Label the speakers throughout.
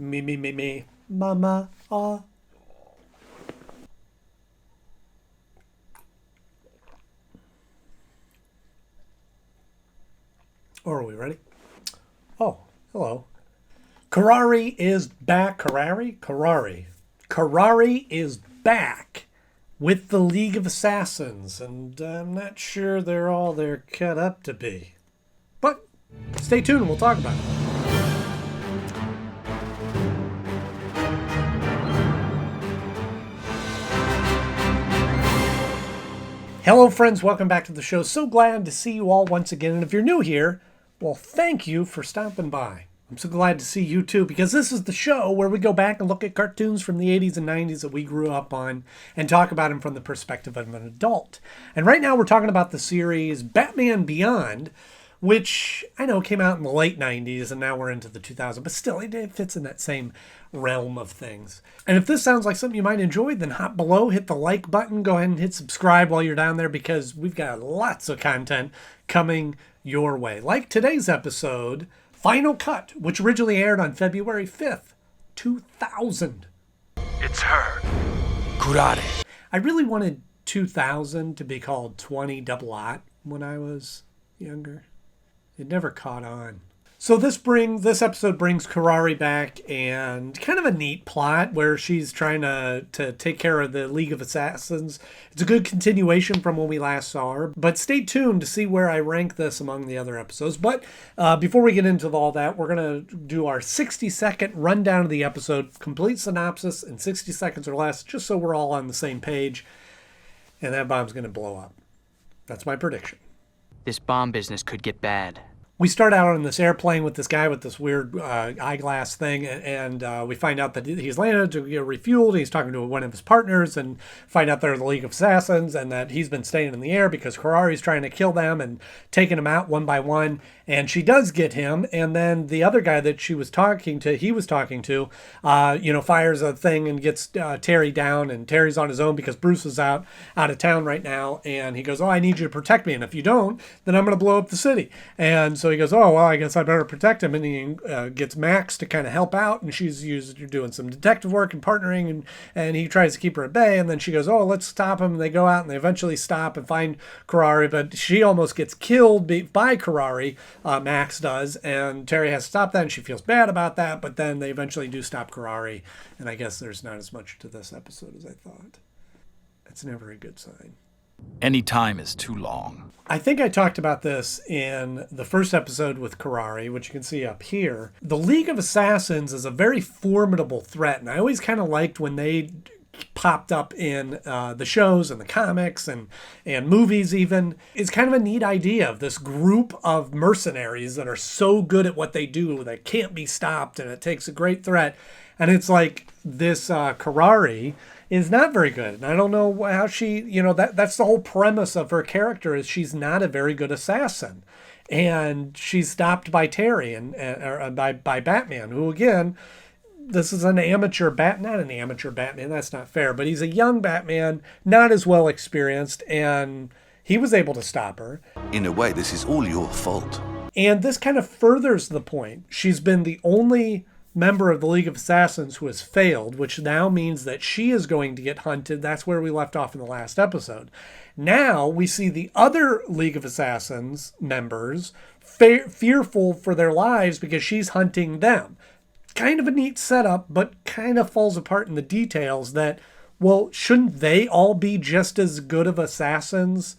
Speaker 1: Me, mama, ah. Oh, are we ready? Oh, hello. Curare is back. Curare is back with the League of Assassins, and I'm not sure they're all they're cut up to be. But stay tuned and we'll talk about it. Hello, friends. Welcome back to the show. So glad to see you all once again. And if you're new here, well, thank you for stopping by. I'm so glad to see you too, because this is the show where we go back and look at cartoons from the 80s and 90s that we grew up on and talk about them from the perspective of an adult. And right now we're talking about the series Batman Beyond, which I know came out in the late 90s and now we're into the 2000s, but still it fits in that same realm of things. And if this sounds like something you might enjoy, then hop below, hit the like button, go ahead and hit subscribe while you're down there, because we've got lots of content coming your way. Like today's episode, Final Cut, which originally aired on February 5th, 2000.
Speaker 2: It's her. Curare.
Speaker 1: I really wanted 2000 to be called 20 double aught when I was younger. It never caught on. So this episode brings Curare back, and kind of a neat plot where she's trying to take care of the League of Assassins. It's a good continuation from when we last saw her, but stay tuned to see where I rank this among the other episodes. But before we get into all that, we're going to do our 60-second rundown of the episode, complete synopsis in 60 seconds or less, just so we're all on the same page, and that bomb's going to blow up. That's my prediction.
Speaker 3: This bomb business could get bad.
Speaker 1: We start out on this airplane with this guy with this weird eyeglass thing, and we find out that he's landed to get refueled. He's talking to one of his partners and find out they're the League of Assassins and that he's been staying in the air because Curare's trying to kill them and taking them out one by one. And she does get him, and then the other guy that he was talking to, fires a thing and gets Terry down, and Terry's on his own because Bruce is out of town right now, and he goes, "Oh, I need you to protect me, and if you don't, then I'm going to blow up the city." And so he goes, "Oh, well, I guess I better protect him," and he gets Max to kind of help out, and she's doing some detective work and partnering, and he tries to keep her at bay, and then she goes, "Oh, let's stop him," and they go out, and they eventually stop and find Curare, but she almost gets killed by Curare. Max does, and Terry has to stop that, and she feels bad about that, but then they eventually do stop Curare, and I guess there's not as much to this episode as I thought. That's never a good sign.
Speaker 2: Any time is too long.
Speaker 1: I think I talked about this in the first episode with Curare, which you can see up here. The League of Assassins is a very formidable threat, and I always kind of liked when they popped up in the shows and the comics and movies even. It's kind of a neat idea of this group of mercenaries that are so good at what they do that can't be stopped, and it takes a great threat. And it's like this Curare is not very good. And I don't know how she, that's the whole premise of her character, is she's not a very good assassin. And she's stopped by Terry and by Batman, who, again, this is not an amateur Batman, that's not fair, but he's a young Batman, not as well experienced, and he was able to stop her.
Speaker 4: In a way, this is all your fault.
Speaker 1: And this kind of furthers the point. She's been the only member of the League of Assassins who has failed, which now means that she is going to get hunted. That's where we left off in the last episode. Now we see the other League of Assassins members fearful for their lives because she's hunting them. Kind of a neat setup, but kind of falls apart in the details that, well, shouldn't they all be just as good of assassins,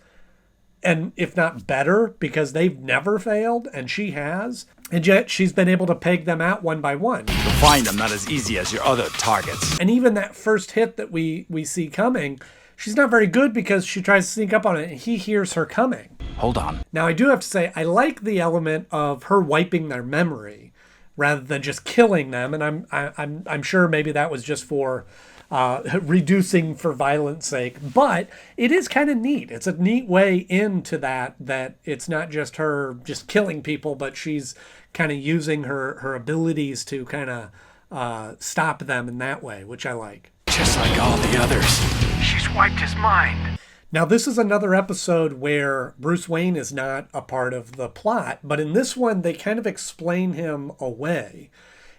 Speaker 1: and if not better, because they've never failed and she has? And yet she's been able to peg them out one by one.
Speaker 2: You'll find them not as easy as your other targets.
Speaker 1: And even that first hit that we see coming, she's not very good because she tries to sneak up on it and he hears her coming.
Speaker 2: Hold on.
Speaker 1: Now, I do have to say, I like the element of her wiping their memory rather than just killing them. And I'm sure maybe that was just for reducing for violence sake, but it is kind of neat. It's a neat way into that it's not just her just killing people, but she's kind of using her abilities to kind of stop them in that way, which I like.
Speaker 2: Just like all the others. She's wiped his mind.
Speaker 1: Now, this is another episode where Bruce Wayne is not a part of the plot, but in this one, they kind of explain him away.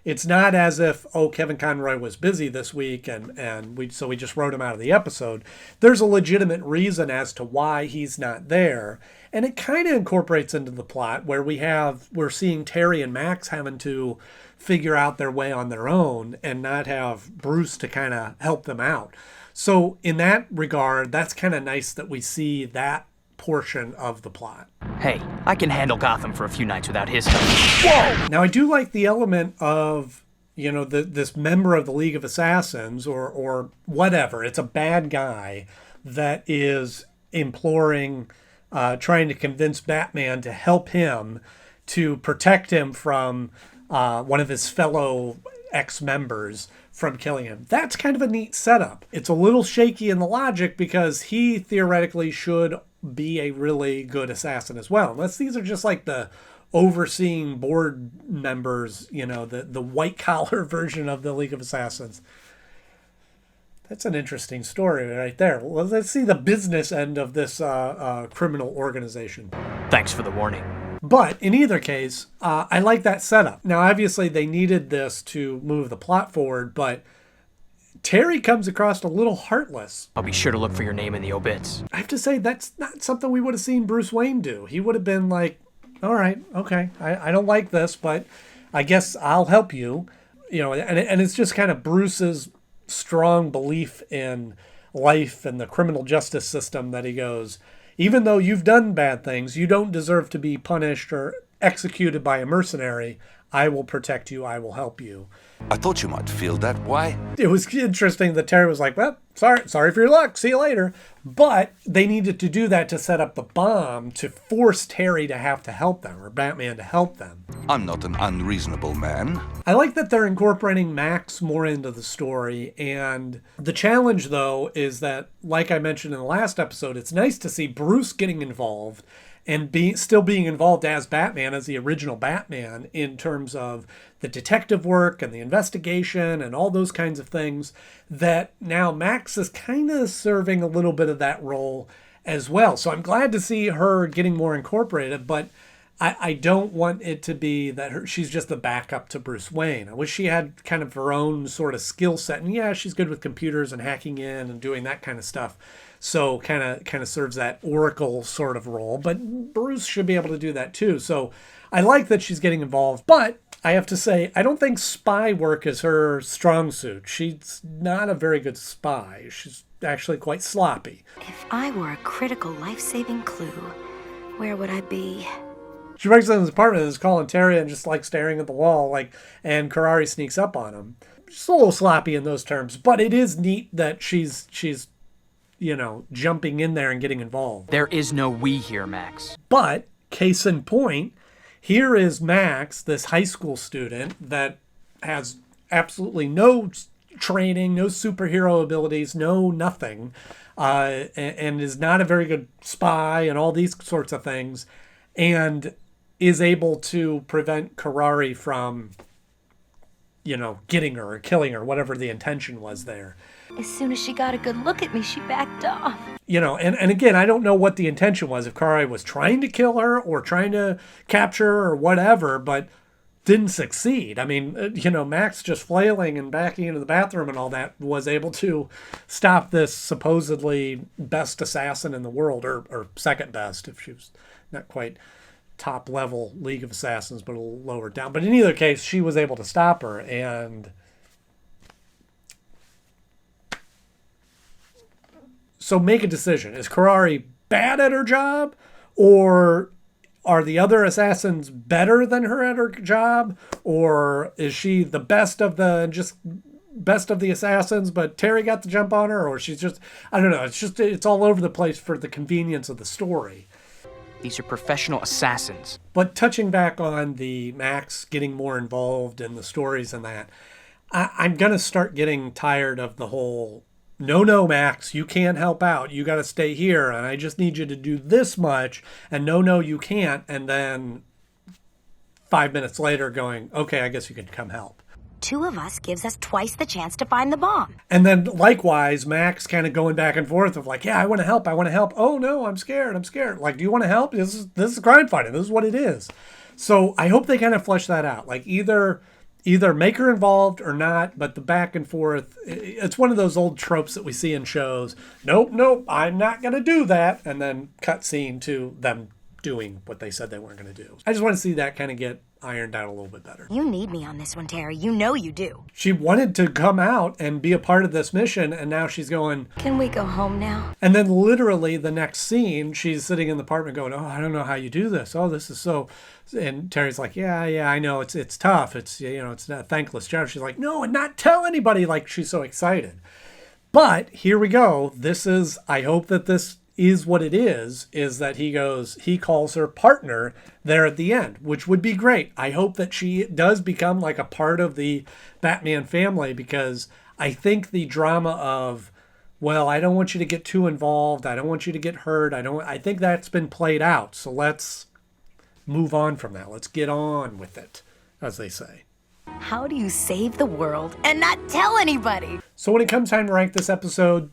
Speaker 1: it's not as if, oh, Kevin Conroy was busy this week and we just wrote him out of the episode. There's a legitimate reason as to why he's not there. And it kind of incorporates into the plot where we're seeing Terry and Max having to figure out their way on their own and not have Bruce to kind of help them out. So in that regard, that's kind of nice that we see that portion of the plot.
Speaker 3: Hey, I can handle Gotham for a few nights without his help. Whoa!
Speaker 1: Now, I do like the element of, this member of the League of Assassins or whatever. It's a bad guy that is imploring, trying to convince Batman to help him to protect him from one of his fellow ex-members from killing him. That's kind of a neat setup. It's a little shaky in the logic because he theoretically should be a really good assassin as well. Unless these are just like the overseeing board members, the white collar version of the League of Assassins. That's an interesting story right there. Well, let's see the business end of this criminal organization.
Speaker 3: Thanks for the warning.
Speaker 1: But in either case, I like that setup. Now, obviously, they needed this to move the plot forward, but Terry comes across a little heartless.
Speaker 3: I'll be sure to look for your name in the obits.
Speaker 1: I have to say, that's not something we would have seen Bruce Wayne do. He would have been like, all right, okay, I don't like this, but I guess I'll help you. And it's just kind of Bruce's strong belief in life and the criminal justice system that he goes, even though you've done bad things, you don't deserve to be punished or executed by a mercenary. I will protect you. I will help you.
Speaker 4: I thought you might feel that way.
Speaker 1: It was interesting that Terry was like, well, sorry for your luck. See you later. But they needed to do that to set up the bomb to force Terry to have to help them, or Batman to help them.
Speaker 4: I'm not an unreasonable man.
Speaker 1: I like that they're incorporating Max more into the story. And the challenge, though, is that, like I mentioned in the last episode, it's nice to see Bruce getting involved and still being involved as Batman, as the original Batman, in terms of the detective work and the investigation and all those kinds of things, that now Max is kind of serving a little bit of that role as well. So I'm glad to see her getting more incorporated, but I don't want it to be that she's just the backup to Bruce Wayne. I wish she had kind of her own sort of skill set. And yeah, she's good with computers and hacking in and doing that kind of stuff. So kind of serves that Oracle sort of role. But Bruce should be able to do that too. So I like that she's getting involved. But I have to say, I don't think spy work is her strong suit. She's not a very good spy. She's actually quite sloppy.
Speaker 5: If I were a critical life-saving clue, where would I be?
Speaker 1: She breaks into his apartment and is calling Terry and just like staring at the wall, and Curare sneaks up on him. Just a little sloppy in those terms, but it is neat that she's jumping in there and getting involved.
Speaker 3: There is no we here, Max.
Speaker 1: But case in point, here is Max, this high school student that has absolutely no training, no superhero abilities, no nothing, and is not a very good spy and all these sorts of things, and is able to prevent Curare from, getting her or killing her, whatever the intention was there.
Speaker 5: As soon as she got a good look at me, she backed off.
Speaker 1: And again, I don't know what the intention was, if Curare was trying to kill her or trying to capture her or whatever, but didn't succeed. I mean, Max just flailing and backing into the bathroom and all that was able to stop this supposedly best assassin in the world, or second best, if she was not quite top level League of Assassins, but a little lower down. But in either case, she was able to stop her. And so make a decision. Is Curare bad at her job, or are the other assassins better than her at her job, or is she the best of the assassins, but Terry got the jump on her, or she's just, I don't know. It's all over the place for the convenience of the story.
Speaker 3: These are professional assassins.
Speaker 1: But touching back on the Max getting more involved in the stories and that, I'm going to start getting tired of the whole, no, Max, you can't help out. You got to stay here, and I just need you to do this much, and no, you can't. And then 5 minutes later going, okay, I guess you can come help.
Speaker 5: Two of us gives us twice the chance to find the bomb.
Speaker 1: And then likewise, Max kind of going back and forth of like, yeah, I want to help. Oh no, I'm scared. Like, do you want to help? This is crime fighting. This is what it is. So I hope they kind of flesh that out. Like, either either make her involved or not, but the back and forth, it's one of those old tropes that we see in shows. Nope, I'm not going to do that. And then cut scene to them doing what they said they weren't going to do. I just want to see that kind of get ironed out a little bit better.
Speaker 5: You need me on this one, Terry. You know you do.
Speaker 1: She wanted to come out and be a part of this mission, and now she's going,
Speaker 5: Can we go home now?
Speaker 1: and then literally the next scene, she's sitting in the apartment going, oh, I don't know how you do this. Oh, this is so, and Terry's like, yeah, I know it's tough. It's, it's not a thankless job. She's like, no, and not tell anybody. Like, she's so excited. But here we go. I hope that this is what it is that he calls her partner there at the end, which would be great. I hope that she does become like a part of the Batman family, because I think the drama of, well, I don't want you to get too involved. I don't want you to get hurt. I think that's been played out. So let's move on from that. Let's get on with it, as they say.
Speaker 5: How do you save the world and not tell anybody?
Speaker 1: So when it comes time to rank this episode,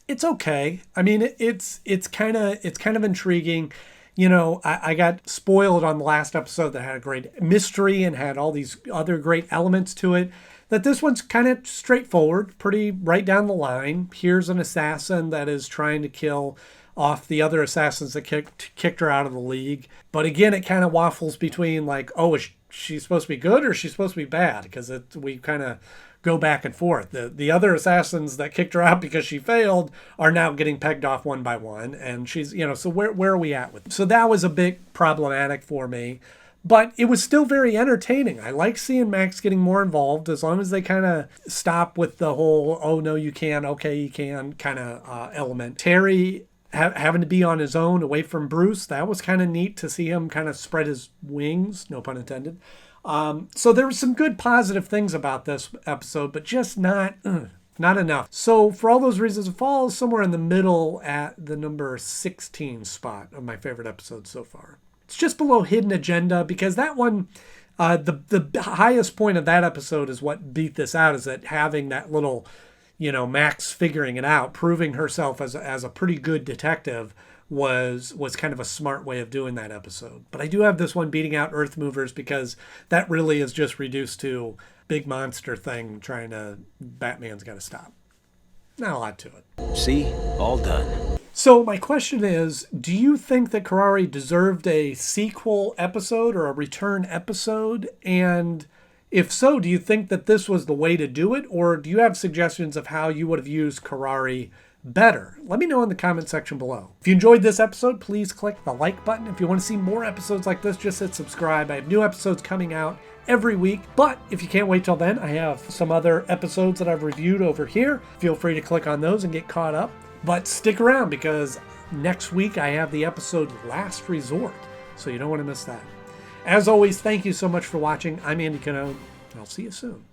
Speaker 1: it's okay. I mean, it's kind of intriguing. I got spoiled on the last episode that had a great mystery and had all these other great elements to it. That this one's kind of straightforward, pretty right down the line. Here's an assassin that is trying to kill off the other assassins that kicked her out of the league. But again, it kind of waffles between like, oh, is she supposed to be good or is she supposed to be bad? Because we kind of go back and forth. The other assassins that kicked her out because she failed are now getting pegged off one by one. And she's, so where are we at with it? So that was a bit problematic for me. But it was still very entertaining. I like seeing Max getting more involved, as long as they kind of stop with the whole, oh, no, you can, okay, you can kind of element. Terry having to be on his own away from Bruce, that was kind of neat to see him kind of spread his wings, no pun intended. So there were some good positive things about this episode, but just not enough. So for all those reasons, it falls somewhere in the middle at the number 16 spot of my favorite episodes so far. It's just below Hidden Agenda, because that one, the highest point of that episode is what beat this out, is that having that little, Max figuring it out, proving herself as a pretty good detective was kind of a smart way of doing that episode. But I do have this one beating out Earth Movers, because that really is just reduced to big monster thing Batman's got to stop. Not a lot to it.
Speaker 2: See? All done.
Speaker 1: So my question is, do you think that Curare deserved a sequel episode or a return episode? And if so, do you think that this was the way to do it? Or do you have suggestions of how you would have used Curare better? Let me know in the comment section below. If you enjoyed this episode, please click the like button. If you want to see more episodes like this, just hit subscribe. I have new episodes coming out every week. But if you can't wait till then, I have some other episodes that I've reviewed over here. Feel free to click on those and get caught up. But stick around, because next week I have the episode Last Resort, so you don't want to miss that. As always, thank you so much for watching. I'm Andy Knode, and I'll see you soon.